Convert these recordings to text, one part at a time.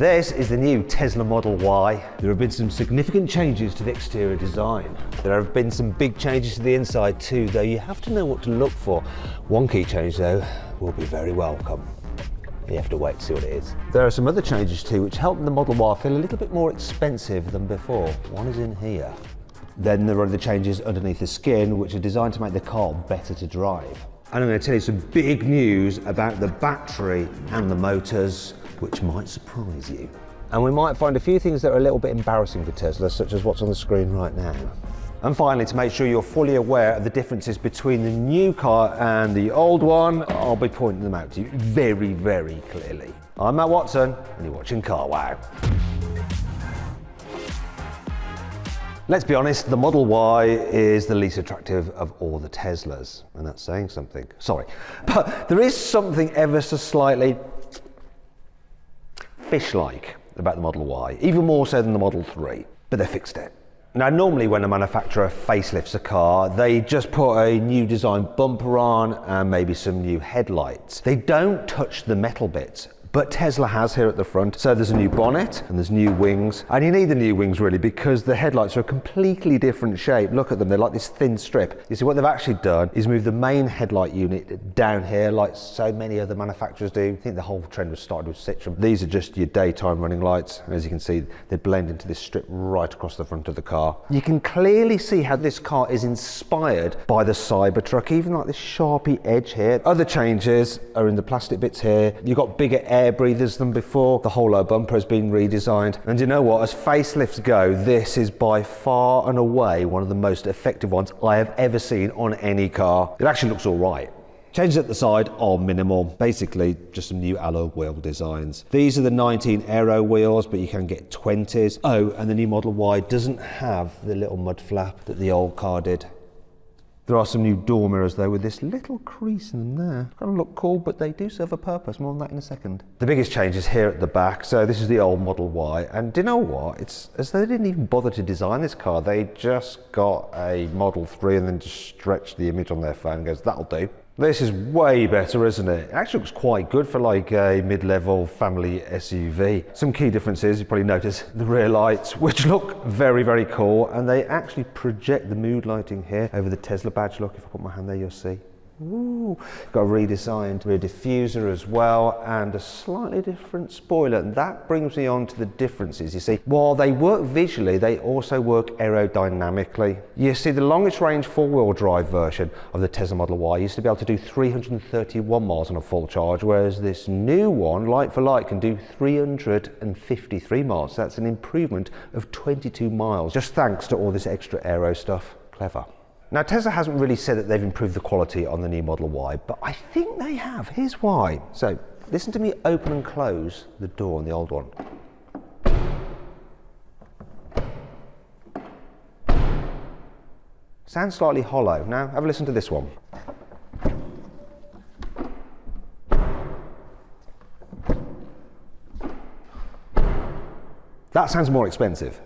This is the new Tesla Model Y. There have been some significant changes to the exterior design. There have been some big changes to the inside too, though you have to know what to look for. One key change though will be very welcome. You have to wait to see what it is. There are some other changes too which help the Model Y feel a little bit more expensive than before. One is in here. Then there are the changes underneath the skin which are designed to make the car better to drive. And I'm going to tell you some big news about the battery and the motors, which might surprise you. And we might find a few things that are a little bit embarrassing for Tesla, such as what's on the screen right now. And finally, to make sure you're fully aware of the differences between the new car and the old one, I'll be pointing them out to you very, very clearly. I'm Matt Watson, and you're watching Car Wow. Let's be honest, the Model Y is the least attractive of all the Teslas, and that's saying something. Sorry, but there is something ever so slightly fish-like about the Model Y, even more so than the Model 3, but they fixed it. Now, normally when a manufacturer facelifts a car, they just put a new design bumper on and maybe some new headlights. They don't touch the metal bits. But Tesla has here at the front. So there's a new bonnet and there's new wings. And you need the new wings really because the headlights are a completely different shape. Look at them, they're like this thin strip. You see what they've actually done is move the main headlight unit down here like so many other manufacturers do. I think the whole trend was started with Citroen. These are just your daytime running lights. And as you can see, they blend into this strip right across the front of the car. You can clearly see how this car is inspired by the Cybertruck, even like this Sharpie edge here. Other changes are in the plastic bits here. You've got bigger air breathers than before. The whole low bumper has been redesigned. And you know what, as facelifts go, this is by far and away one of the most effective ones I have ever seen on any car. It actually looks all right. Changes at the side are minimal, basically just some new alloy wheel designs. These are the 19 aero wheels, but you can get 20s. Oh, and the new Model Y doesn't have the little mud flap that the old car did. There are some new door mirrors though with this little crease in them there. Kind of look cool, but they do serve a purpose. More on that in a second. The biggest change is here at the back. So this is the old Model Y. And do you know what? It's as though they didn't even bother to design this car. They just got a Model 3 and then just stretched the image on their phone and goes, that'll do. This is way better, isn't it? It actually looks quite good for like a mid-level family SUV. Some key differences, you probably notice the rear lights, which look very, very cool. And they actually project the mood lighting here over the Tesla badge. Look, if I put my hand there, you'll see. Ooh, got a redesigned rear diffuser as well and a slightly different spoiler, and that brings me on to the differences. You see, while they work visually, they also work aerodynamically. You see, the longest range four-wheel drive version of the Tesla Model Y used to be able to do 331 miles on a full charge, whereas this new one, like for like, can do 353 miles. So that's an improvement of 22 miles, just thanks to all this extra aero stuff. Clever. Now, Tesla hasn't really said that they've improved the quality on the new Model Y, but I think they have. Here's why. So, listen to me open and close the door on the old one. Sounds slightly hollow. Now, have a listen to this one. That sounds more expensive.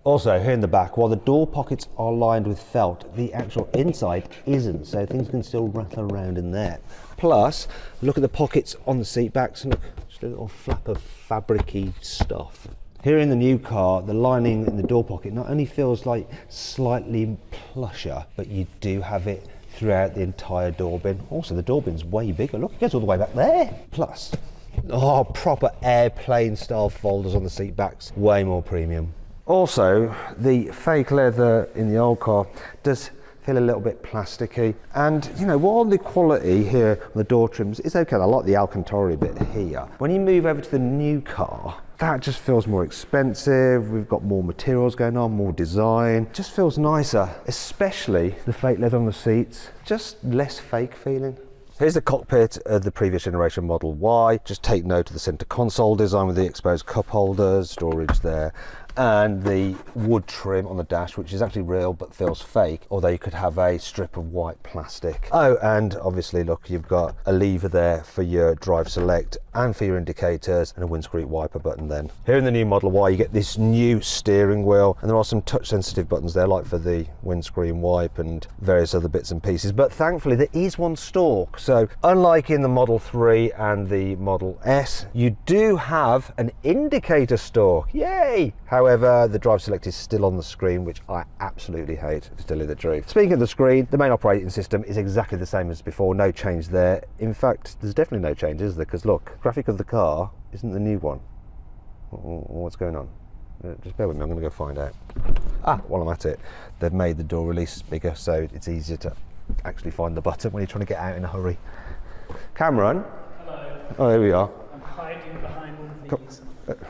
Also, here in the back, while the door pockets are lined with felt, the actual inside isn't, so things can still rattle around in there. Plus, look at the pockets on the seat backs, and look, just a little flap of fabric-y stuff. Here in the new car, the lining in the door pocket not only feels like slightly plusher, but you do have it throughout the entire door bin. Also, the door bin's way bigger. Look, it goes all the way back there. Plus, proper airplane style folders on the seat backs. Way more premium. Also, the fake leather in the old car does feel a little bit plasticky. And, you know, while the quality here on the door trims is okay, I like the Alcantara bit here. When you move over to the new car, that just feels more expensive. We've got more materials going on, more design. It just feels nicer, especially the fake leather on the seats. Just less fake feeling. Here's the cockpit of the previous generation Model Y. Just take note of the center console design with the exposed cup holders, storage there. and the wood trim on the dash, which is actually real but feels fake, although you could have a strip of white plastic. Oh, and obviously look, you've got a lever there for your drive select and for your indicators, and a windscreen wiper button then. Here in the new Model Y you get this new steering wheel, and there are some touch sensitive buttons there, like for the windscreen wipe and various other bits and pieces, but thankfully there is one stalk. So unlike in the Model 3 and the Model S, you do have an indicator stalk. Yay! However, the drive select is still on the screen, which I absolutely hate, to tell you the truth. Speaking of the screen, the main operating system is exactly the same as before, no change there. In fact, there's definitely no change, is there? Because look, graphic of the car isn't the new one. What's going on? Just bear with me, I'm going to go find out. While I'm at it, they've made the door release bigger, so it's easier to actually find the button when you're trying to get out in a hurry. Cameron? Hello. Oh, here we are. I'm hiding behind one of these.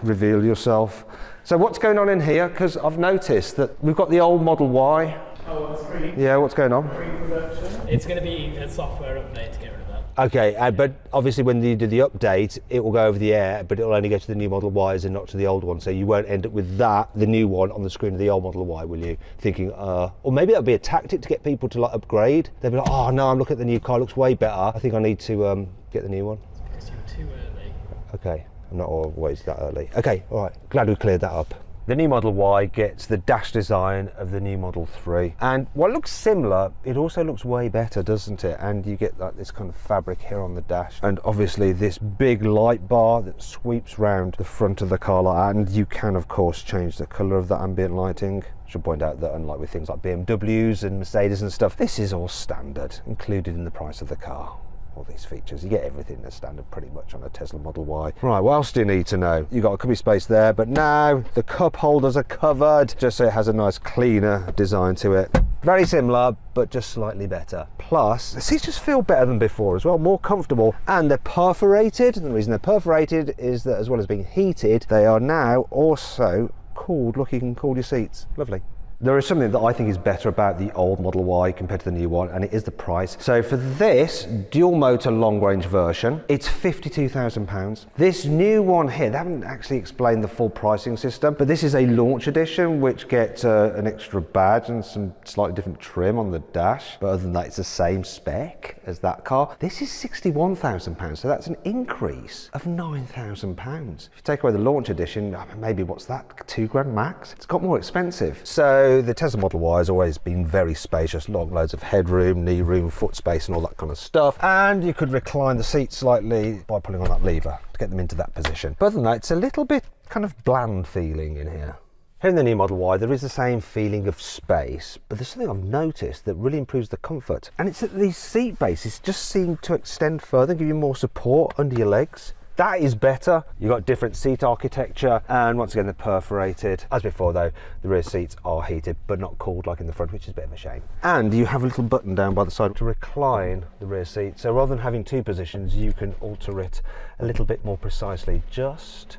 Reveal yourself. So what's going on in here? Because I've noticed that we've got the old Model Y. Oh, it's free. Yeah, what's going on? Pre-production. It's going to be a software update to get rid of that. Okay, but obviously when you do the update, it will go over the air, but it will only go to the new Model Ys and not to the old one. So you won't end up with that, the new one, on the screen of the old Model Y, will you? Thinking, or maybe that'll be a tactic to get people to like upgrade. They'll be like, oh no, I'm looking at the new car, it looks way better. I think I need to get the new one. It's because you're too early. Okay, I'm not always that early. Okay, all right, glad we cleared that up. The new Model Y gets the dash design of the new Model 3. And while it looks similar, it also looks way better, doesn't it? And you get like this kind of fabric here on the dash. And obviously this big light bar that sweeps round the front of the car like that. And you can, of course, change the colour of the ambient lighting. I should point out that unlike with things like BMWs and Mercedes and stuff, this is all standard, included in the price of the car. All these features, you get everything that's standard pretty much on a Tesla Model Y. Right, what else do you need to know? You've got a cubby space there, but now the cup holders are covered, just so it has a nice cleaner design to it. Very similar, but just slightly better. Plus, the seats just feel better than before as well, more comfortable, and they're perforated. And the reason they're perforated is that as well as being heated, they are now also cooled. Look, you can cool your seats. Lovely. There is something that I think is better about the old Model Y compared to the new one, and it is the price. So for this dual motor long range version, it's £52,000. This new one here, they haven't actually explained the full pricing system, but this is a launch edition which gets an extra badge and some slightly different trim on the dash. But other than that, it's the same spec as that car. This is £61,000, so that's an increase of £9,000. If you take away the launch edition, maybe what's that, £2,000 max? It's got more expensive. So the Tesla Model Y has always been very spacious, loads of headroom, knee room, foot space and all that kind of stuff. And you could recline the seat slightly by pulling on that lever to get them into that position. But other than that, it's a little bit kind of bland feeling in here. Here in the new Model Y, there is the same feeling of space, but there's something I've noticed that really improves the comfort. And it's that these seat bases just seem to extend further, give you more support under your legs. That is better. You've got different seat architecture, and once again, they're perforated. As before though, the rear seats are heated, but not cooled like in the front, which is a bit of a shame. And you have a little button down by the side to recline the rear seat. So rather than having two positions, you can alter it a little bit more precisely, just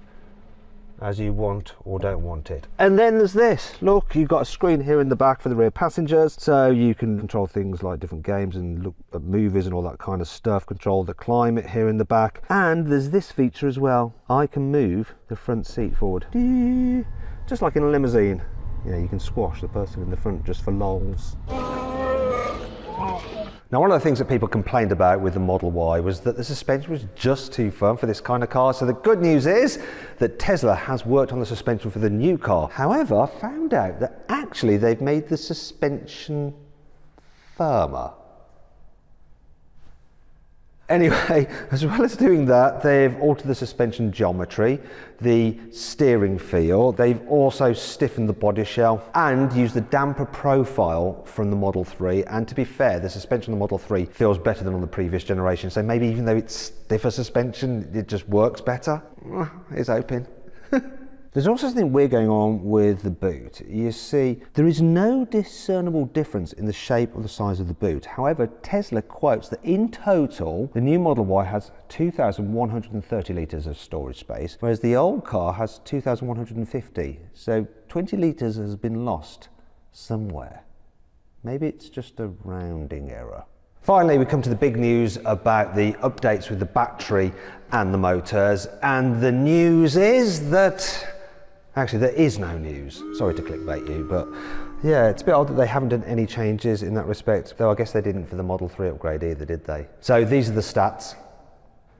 as you want or don't want it. And then there's this. Look, you've got a screen here in the back for the rear passengers, so you can control things like different games and look at movies and all that kind of stuff, control the climate here in the back. And there's this feature as well. I can move the front seat forward, just like in a limousine. You know, you can squash the person in the front just for lols. Now, one of the things that people complained about with the Model Y was that the suspension was just too firm for this kind of car. So the good news is that Tesla has worked on the suspension for the new car. However, I found out that actually they've made the suspension firmer. Anyway, as well as doing that, they've altered the suspension geometry, the steering feel. They've also stiffened the body shell and used the damper profile from the Model 3. And to be fair, the suspension on the Model 3 feels better than on the previous generation. So maybe even though it's stiffer suspension, it just works better. It's hoping. There's also something weird going on with the boot. You see, there is no discernible difference in the shape or the size of the boot. However, Tesla quotes that in total, the new Model Y has 2,130 litres of storage space, whereas the old car has 2,150. So 20 litres has been lost somewhere. Maybe it's just a rounding error. Finally, we come to the big news about the updates with the battery and the motors. And the news is that Actually, there is no news. Sorry to clickbait you, but yeah, it's a bit odd that they haven't done any changes in that respect, though I guess they didn't for the Model 3 upgrade either, did they? So these are the stats.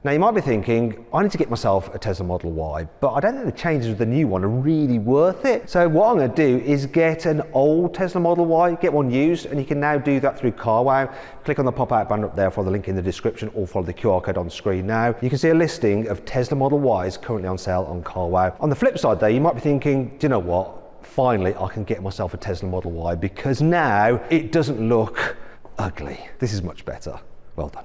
Now you might be thinking, I need to get myself a Tesla Model Y, but I don't think the changes with the new one are really worth it. So what I'm going to do is get an old Tesla Model Y, get one used, and you can now do that through CarWow. Click on the pop-out banner up there, follow the link in the description, or follow the QR code on screen now. You can see a listing of Tesla Model Ys currently on sale on CarWow. On the flip side though, you might be thinking, do you know what? Finally, I can get myself a Tesla Model Y because now it doesn't look ugly. This is much better. Well done.